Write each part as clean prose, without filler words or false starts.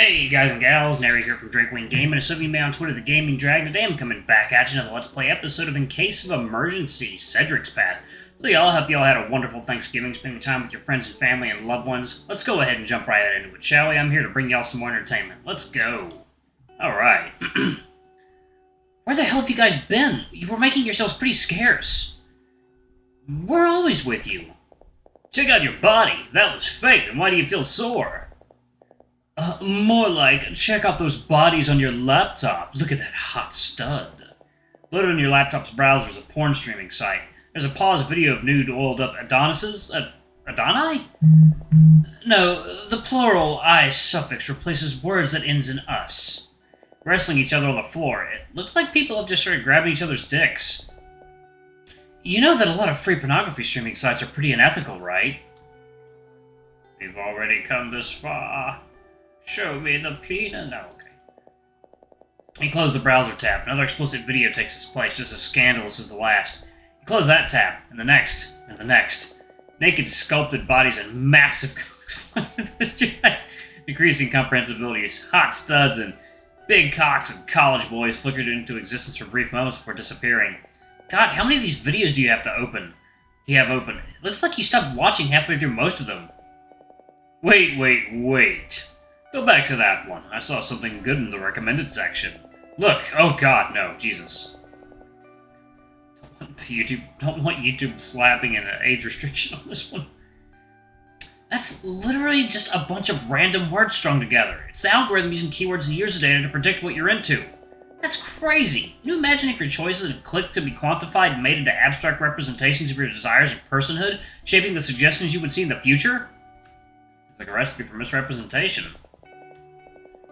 Hey guys and gals, Nary here from Drakewing Gaming, and some of you may on Twitter, the Gaming Drag. Today I'm coming back at you another Let's Play episode of In Case of Emergency, Cedric's Path. So y'all, hope y'all had a wonderful Thanksgiving, spending time with your friends and family and loved ones. Let's go ahead and jump right into it, shall we? I'm here to bring y'all some more entertainment. Let's go. Alright. Where the hell have you guys been? You were making yourselves pretty scarce. We're always with you. Check out your body. That was fake, then why do you feel sore? More like, check out those bodies on your laptop. Look at that hot stud. Loaded on your laptop's browser is a porn streaming site. There's a paused video of nude oiled-up Adonises. Adonai? No, the plural I suffix replaces words that ends in us. Wrestling each other on the floor. It looks like people have just started grabbing each other's dicks. You know that a lot of free pornography streaming sites are pretty unethical, right? We've already come this far. Show me the peanut. No, okay. You close the browser tab. Another explicit video takes its place, just as scandalous as the last. You close that tab, and the next, and the next. Naked sculpted bodies and massive decreasing comprehensibility. Hot studs and big cocks and college boys flickered into existence for brief moments before disappearing. God, how many of these videos do you have to open? It looks like you stopped watching halfway through most of them. Wait. Go back to that one. I saw something good in the recommended section. Look, oh god, no, Jesus. Don't want YouTube slapping an age restriction on this one. That's literally just a bunch of random words strung together. It's the algorithm using keywords and years of data to predict what you're into. That's crazy. Can you imagine if your choices and clicks could be quantified and made into abstract representations of your desires and personhood, shaping the suggestions you would see in the future? It's like a recipe for misrepresentation.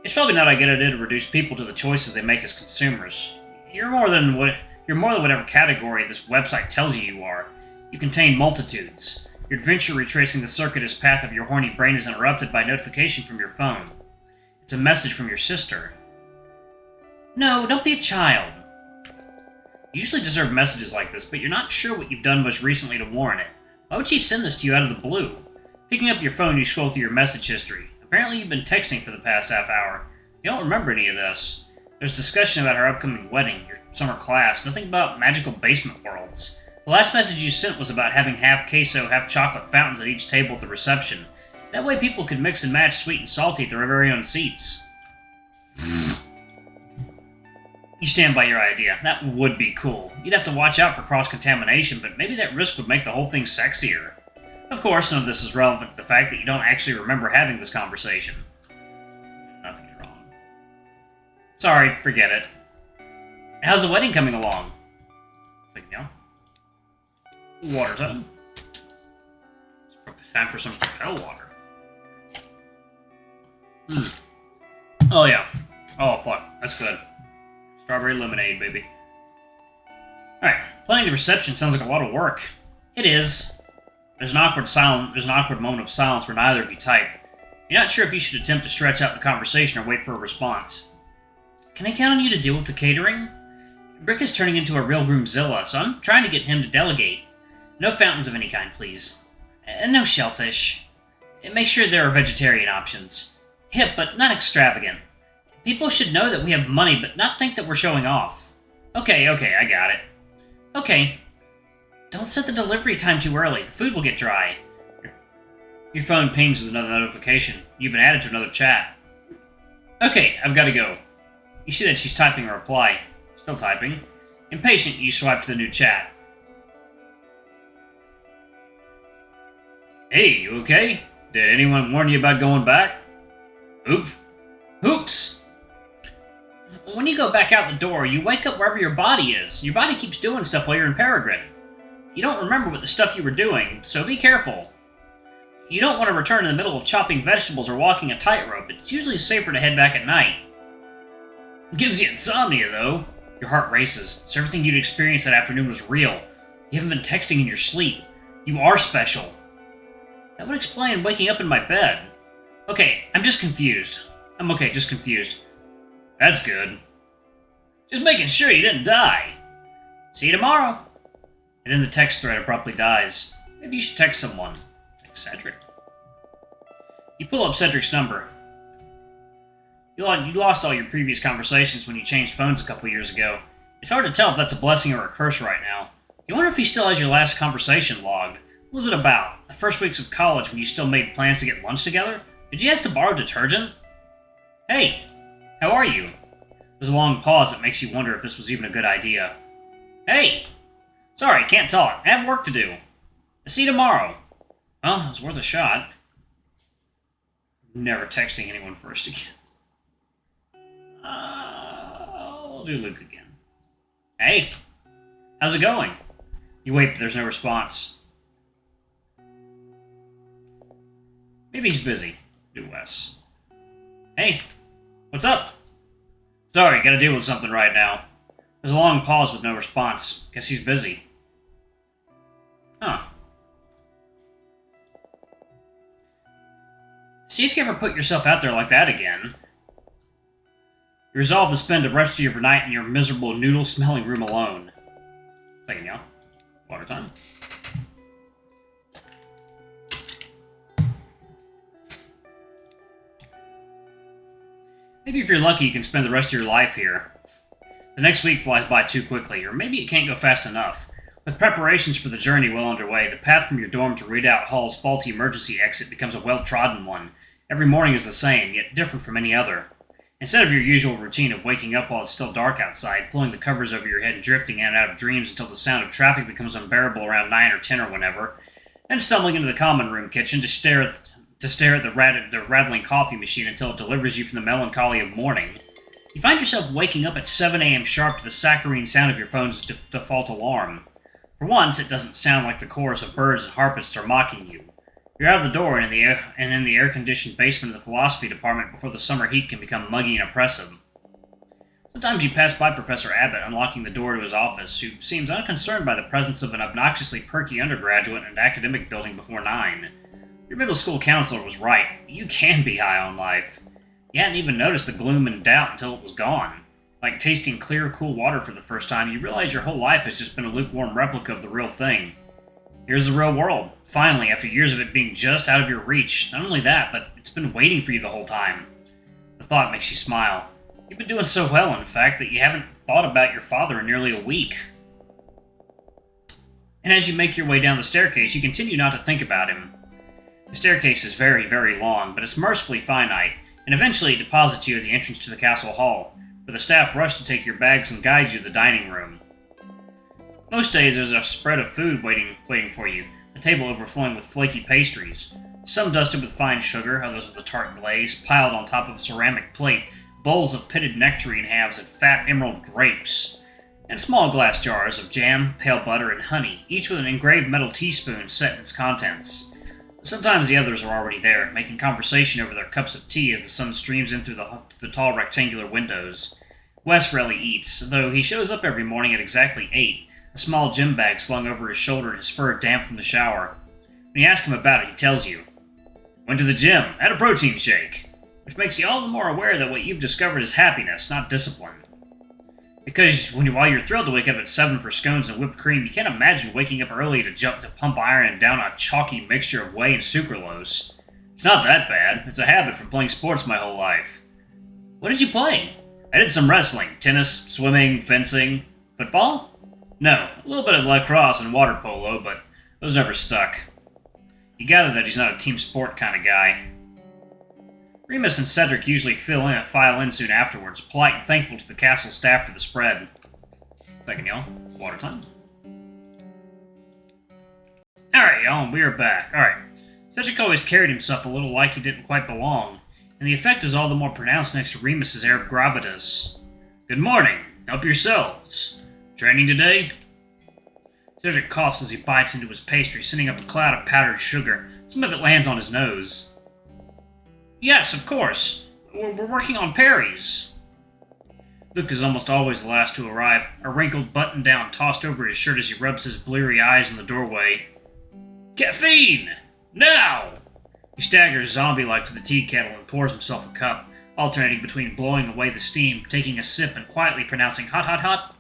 It's probably not a good idea to reduce people to the choices they make as consumers. You're more than whatever category this website tells you you are. You contain multitudes. Your adventure retracing the circuitous path of your horny brain is interrupted by notification from your phone. It's a message from your sister. No, don't be a child. You usually deserve messages like this, but you're not sure what you've done most recently to warrant it. Why would she send this to you out of the blue? Picking up your phone, you scroll through your message history. Apparently you've been texting for the past half hour. You don't remember any of this. There's discussion about her upcoming wedding, your summer class, nothing about magical basement worlds. The last message you sent was about having half queso, half chocolate fountains at each table at the reception. That way people could mix and match sweet and salty at their very own seats. You stand by your idea. That would be cool. You'd have to watch out for cross-contamination, but maybe that risk would make the whole thing sexier. Of course, none of this is relevant to the fact that you don't actually remember having this conversation. Nothing is wrong. Sorry, forget it. How's the wedding coming along? Water time. It's time for some Propel water. Oh yeah. Oh fuck, that's good. Strawberry lemonade, baby. Alright, planning the reception sounds like a lot of work. It is. There's an awkward moment of silence where neither of you type. You're not sure if you should attempt to stretch out the conversation or wait for a response. Can I count on you to deal with the catering? Brick is turning into a real groomzilla, so I'm trying to get him to delegate. No fountains of any kind, please. And no shellfish. And make sure there are vegetarian options. Hip, but not extravagant. People should know that we have money, but not think that we're showing off. Okay, I got it. Okay. Don't set the delivery time too early. The food will get dry. Your phone pings with another notification. You've been added to another chat. Okay, I've got to go. You see that she's typing a reply. Still typing. Impatient, you swipe to the new chat. Hey, you okay? Did anyone warn you about going back? Oops. When you go back out the door, you wake up wherever your body is. Your body keeps doing stuff while you're in Peregrine. You don't remember what the stuff you were doing, so be careful. You don't want to return in the middle of chopping vegetables or walking a tightrope. It's usually safer to head back at night. It gives you insomnia, though. Your heart races, so everything you'd experienced that afternoon was real. You haven't been texting in your sleep. You are special. That would explain waking up in my bed. Okay, I'm just confused. Just confused. That's good. Just making sure you didn't die. See you tomorrow. And then the text thread abruptly dies. Maybe you should text someone. Like Cedric. You pull up Cedric's number. You lost all your previous conversations when you changed phones a couple years ago. It's hard to tell if that's a blessing or a curse right now. You wonder if he still has your last conversation logged. What was it about? The first weeks of college when you still made plans to get lunch together? Did you ask to borrow detergent? Hey, how are you? There's a long pause that makes you wonder if this was even a good idea. Hey! Sorry, can't talk. I have work to do. I'll see you tomorrow. Well, it was worth a shot. Never texting anyone first again. I'll do Luke again. Hey! How's it going? You wait, but there's no response. Maybe he's busy. Do Wes. Hey! What's up? Sorry, gotta deal with something right now. There's a long pause with no response. Guess he's busy. Huh. See if you ever put yourself out there like that again. You resolve to spend the rest of your night in your miserable noodle-smelling room alone. Second, y'all. Water time. Maybe if you're lucky, you can spend the rest of your life here. The next week flies by too quickly, or maybe it can't go fast enough. With preparations for the journey well underway, the path from your dorm to Redoubt Hall's faulty emergency exit becomes a well-trodden one. Every morning is the same, yet different from any other. Instead of your usual routine of waking up while it's still dark outside, pulling the covers over your head and drifting in and out of dreams until the sound of traffic becomes unbearable around 9 or 10 or whenever, then stumbling into the common room kitchen to stare at the rattling coffee machine until it delivers you from the melancholy of morning, you find yourself waking up at 7 a.m. sharp to the saccharine sound of your phone's default alarm. For once, it doesn't sound like the chorus of birds and harpists are mocking you. You're out of the door and in the air-conditioned basement of the philosophy department before the summer heat can become muggy and oppressive. Sometimes you pass by Professor Abbott unlocking the door to his office, who seems unconcerned by the presence of an obnoxiously perky undergraduate in an academic building before 9. Your middle school counselor was right. You can be high on life. You hadn't even noticed the gloom and doubt until it was gone. Like tasting clear, cool water for the first time, you realize your whole life has just been a lukewarm replica of the real thing. Here's the real world. Finally, after years of it being just out of your reach. Not only that, but it's been waiting for you the whole time. The thought makes you smile. You've been doing so well, in fact, that you haven't thought about your father in nearly a week. And as you make your way down the staircase, you continue not to think about him. The staircase is very, very long, but it's mercifully finite, and eventually it deposits you at the entrance to the castle hall, where the staff rush to take your bags and guide you to the dining room. Most days there's a spread of food waiting for you, the table overflowing with flaky pastries, some dusted with fine sugar, others with a tart glaze, piled on top of a ceramic plate, bowls of pitted nectarine halves and fat emerald grapes, and small glass jars of jam, pale butter, and honey, each with an engraved metal teaspoon set in its contents. Sometimes the others are already there, making conversation over their cups of tea as the sun streams in through the tall rectangular windows. Wes rarely eats, though he shows up every morning at exactly 8, a small gym bag slung over his shoulder and his fur damp from the shower. When you ask him about it, he tells you, "Went to the gym, had a protein shake," which makes you all the more aware that what you've discovered is happiness, not discipline. Because while you're thrilled to wake up at 7 for scones and whipped cream, you can't imagine waking up early to pump iron and down a chalky mixture of whey and sucralose. It's not that bad. It's a habit from playing sports my whole life. What did you play? I did some wrestling, tennis, swimming, fencing. Football? No, a little bit of lacrosse and water polo, but those never stuck. You gather that he's not a team sport kind of guy. Remus and Cedric usually file in soon afterwards, polite and thankful to the castle staff for the spread. Second, y'all. Water time. Alright, y'all, we are back. Alright. Cedric always carried himself a little like he didn't quite belong, and the effect is all the more pronounced next to Remus's air of gravitas. Good morning. Help yourselves. Training today? Cedric coughs as he bites into his pastry, sending up a cloud of powdered sugar. Some of it lands on his nose. Yes, of course. We're working on Perry's. Luke is almost always the last to arrive, a wrinkled button-down tossed over his shirt as he rubs his bleary eyes in the doorway. Caffeine! Now! He staggers zombie-like to the tea kettle and pours himself a cup, alternating between blowing away the steam, taking a sip, and quietly pronouncing hot, hot, hot.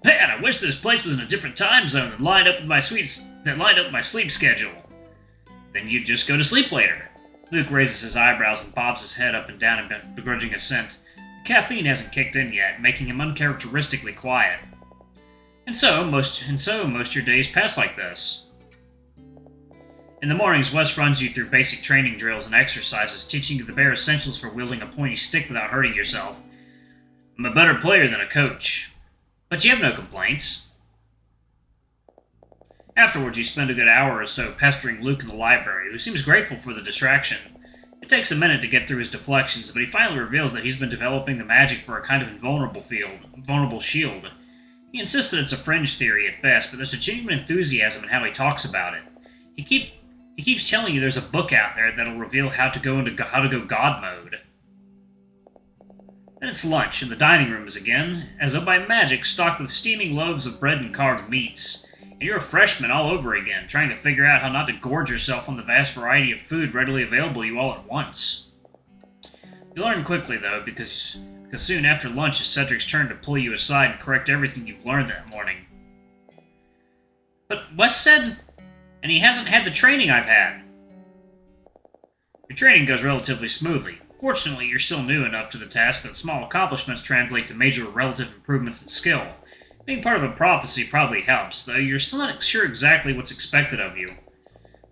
Man, I wish this place was in a different time zone that lined up with my sleep schedule. Then you'd just go to sleep later. Luke raises his eyebrows and bobs his head up and down in begrudging assent. The caffeine hasn't kicked in yet, making him uncharacteristically quiet. And so most your days pass like this. In the mornings, Wes runs you through basic training drills and exercises, teaching you the bare essentials for wielding a pointy stick without hurting yourself. I'm a better player than a coach. But you have no complaints. Afterwards, you spend a good hour or so pestering Luke in the library, who seems grateful for the distraction. It takes a minute to get through his deflections, but he finally reveals that he's been developing the magic for a kind of invulnerable shield. He insists that it's a fringe theory at best, but there's a genuine enthusiasm in how he talks about it. He keeps telling you there's a book out there that'll reveal how to go God mode. Then it's lunch, and the dining room is again, as though by magic, stocked with steaming loaves of bread and carved meats. And you're a freshman all over again, trying to figure out how not to gorge yourself on the vast variety of food readily available to you all at once. You learn quickly, though, because soon after lunch it's Cedric's turn to pull you aside and correct everything you've learned that morning. But Wes said, and he hasn't had the training I've had. Your training goes relatively smoothly. Fortunately, you're still new enough to the task that small accomplishments translate to major relative improvements in skill. Being part of a prophecy probably helps, though you're still not sure exactly what's expected of you.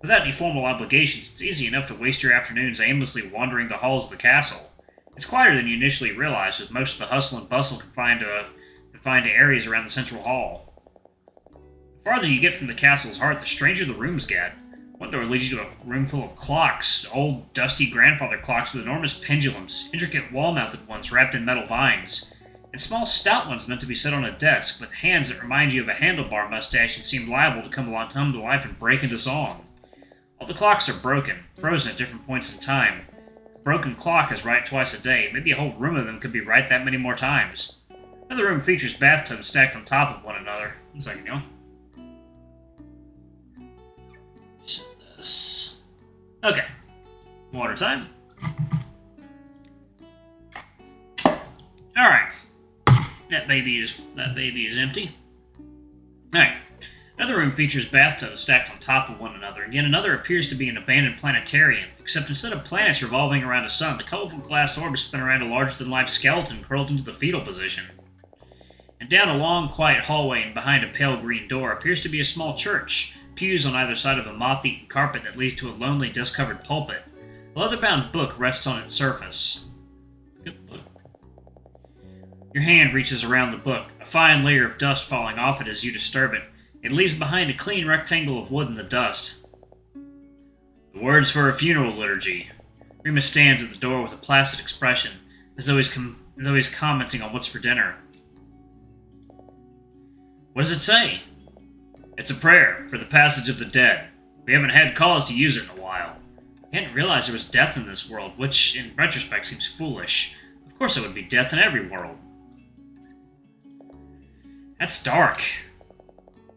Without any formal obligations, it's easy enough to waste your afternoons aimlessly wandering the halls of the castle. It's quieter than you initially realized, with most of the hustle and bustle confined to areas around the central hall. The farther you get from the castle's heart, the stranger the rooms get. One door leads you to a room full of clocks, old, dusty grandfather clocks with enormous pendulums, intricate wall-mounted ones wrapped in metal vines, and small, stout ones meant to be set on a desk, with hands that remind you of a handlebar mustache and seem liable to come to life and break into song. All the clocks are broken, frozen at different points in time. If a broken clock is right twice a day, maybe a whole room of them could be right that many more times. Another room features bathtubs stacked on top of one another. One second, y'all. Okay. Water time. Alright. That baby is empty. Alright. Another room features bathtubs stacked on top of one another, and yet another appears to be an abandoned planetarium, except instead of planets revolving around a sun, the colorful glass orbs spin around a larger-than-life skeleton curled into the fetal position. And down a long, quiet hallway and behind a pale green door appears to be a small church, pews on either side of a moth-eaten carpet that leads to a lonely, dust-covered pulpit. A leather-bound book rests on its surface. Good book. Your hand reaches around the book, a fine layer of dust falling off it as you disturb it. It leaves behind a clean rectangle of wood in the dust. The words for a funeral liturgy. Remus stands at the door with a placid expression, as though he's commenting on what's for dinner. What does it say? It's a prayer for the passage of the dead. We haven't had cause to use it in a while. I hadn't realized there was death in this world, which, in retrospect, seems foolish. Of course there would be death in every world. That's dark.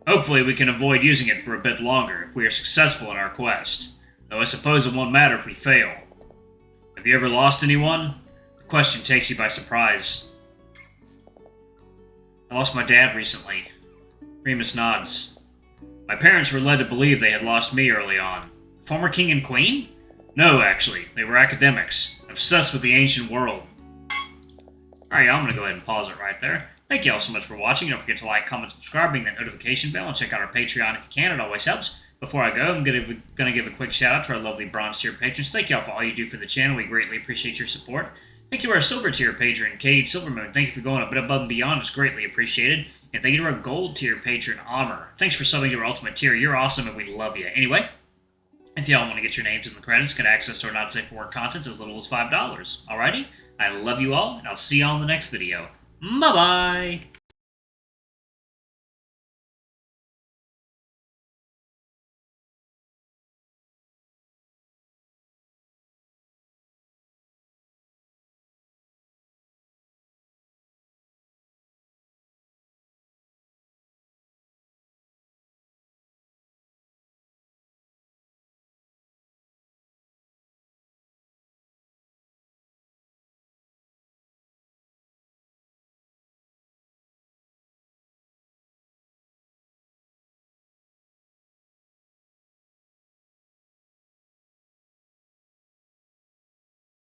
Hopefully we can avoid using it for a bit longer if we are successful in our quest, though I suppose it won't matter if we fail. Have you ever lost anyone? The question takes you by surprise. I lost my dad recently. Remus nods. My parents were led to believe they had lost me early on. Former king and queen? No, actually. They were academics, obsessed with the ancient world. Alright, I'm going to go ahead and pause it right there. Thank you all so much for watching. Don't forget to like, comment, subscribe, ring that notification bell, and check out our Patreon if you can. It always helps. Before I go, I'm going to give a quick shout out to our lovely bronze tier patrons. Thank you all for all you do for the channel. We greatly appreciate your support. Thank you to our silver tier patron, Cade Silvermoon. Thank you for going a bit above and beyond. It's greatly appreciated. And thank you to our gold tier patron, Honor. Thanks for subbing to our ultimate tier. You're awesome and we love you. Anyway, if y'all want to get your names in the credits, get access to our not safe for work content as little as $5. Alrighty? I love you all, and I'll see y'all in the next video. Bye-bye!